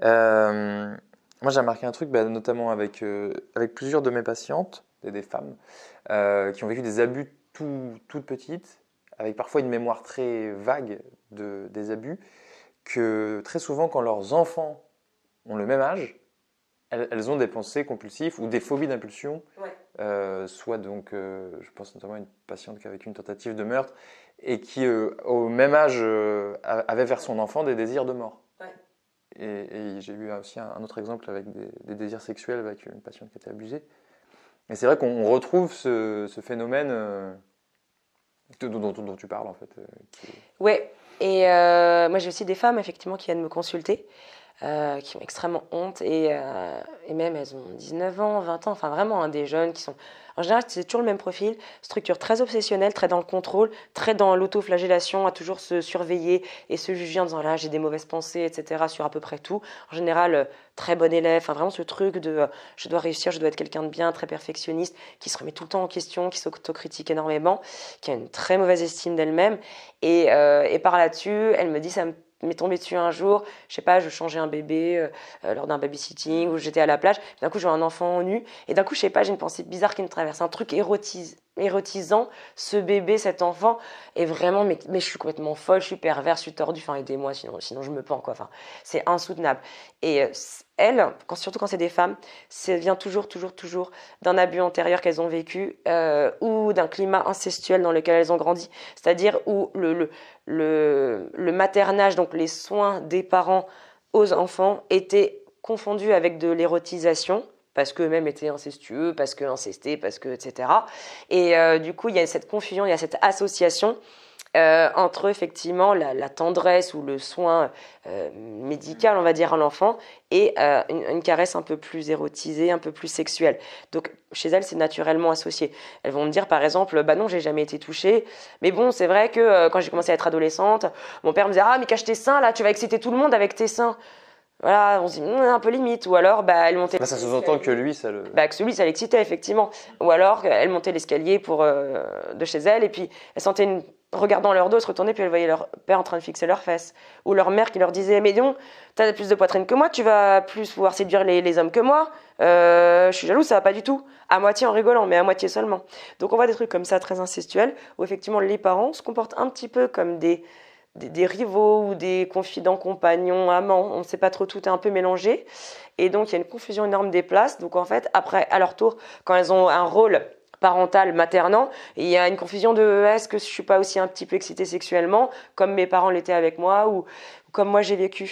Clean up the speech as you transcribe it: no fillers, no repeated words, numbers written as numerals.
Moi, j'ai remarqué un truc, notamment avec plusieurs de mes patientes, des femmes, qui ont vécu des abus toutes petites, avec parfois une mémoire très vague des abus, que très souvent, quand leurs enfants ont le même âge, elles ont des pensées compulsives ou des phobies d'impulsion. Ouais. Soit donc, je pense notamment à une patiente qui a vécu une tentative de meurtre et qui, au même âge, avait vers son enfant des désirs de mort. Ouais. Et j'ai eu aussi un autre exemple avec des désirs sexuels avec une patiente qui était abusée. Et c'est vrai qu'on retrouve ce phénomène dont tu parles en fait. Ouais. Et moi, j'ai aussi des femmes, effectivement, qui viennent me consulter, qui ont extrêmement honte. Et même, elles ont 19 ans, 20 ans, enfin vraiment, hein, des jeunes qui sont... En général, c'est toujours le même profil, structure très obsessionnelle, très dans le contrôle, très dans l'autoflagellation, à toujours se surveiller et se juger en disant là, j'ai des mauvaises pensées, etc., sur à peu près tout. En général, très bon élève, enfin vraiment ce truc de je dois réussir, je dois être quelqu'un de bien, très perfectionniste, qui se remet tout le temps en question, qui s'autocritique énormément, qui a une très mauvaise estime d'elle-même. Et par là-dessus, elle me dit, ça m'est tombé dessus un jour, je sais pas, je changeais un bébé lors d'un babysitting ou j'étais à la plage, d'un coup je vois un enfant nu et d'un coup je sais pas, j'ai une pensée bizarre qui me traverse, un truc érotisant, ce bébé, cet enfant, et vraiment, mais je suis complètement folle, je suis perverse, je suis tordue, enfin aidez-moi, sinon je me pends quoi, enfin c'est insoutenable. Et elles, surtout quand c'est des femmes, ça vient toujours d'un abus antérieur qu'elles ont vécu ou d'un climat incestuel dans lequel elles ont grandi, c'est-à-dire où le maternage, donc les soins des parents aux enfants, étaient confondus avec de l'érotisation, parce qu'eux-mêmes étaient incestueux, parce que incestés, parce que, etc. Et du coup, il y a cette confusion, il y a cette association entre effectivement la tendresse ou le soin médical, on va dire, à l'enfant et une caresse un peu plus érotisée, un peu plus sexuelle. Donc chez elles, c'est naturellement associé. Elles vont me dire par exemple, bah non, j'ai jamais été touchée, mais bon, c'est vrai que quand j'ai commencé à être adolescente, mon père me disait, ah mais cache tes seins là, tu vas exciter tout le monde avec tes seins. Voilà, on se dit un peu limite. Ou alors, bah, elle montait Ça sous-entend que lui, ça le... bah, que celui, ça l'excitait, effectivement. Ou alors, elle montait l'escalier de chez elle, et puis elle sentait regardant leur dos, se retourner, puis elle voyait leur père en train de fixer leurs fesses. Ou leur mère qui leur disait, mais dis donc, t'as plus de poitrine que moi, tu vas plus pouvoir séduire les hommes que moi. Je suis jalouse, ça va pas du tout. À moitié en rigolant, mais à moitié seulement. Donc on voit des trucs comme ça, très incestuels, où effectivement les parents se comportent un petit peu comme des rivaux ou des confidents, compagnons, amants, on ne sait pas trop, tout est un peu mélangé. Et donc il y a une confusion énorme des places. Donc en fait, après, à leur tour, quand elles ont un rôle parental, maternant, il y a une confusion de est-ce que je suis pas aussi un petit peu excitée sexuellement, comme mes parents l'étaient avec moi, ou comme moi j'ai vécu.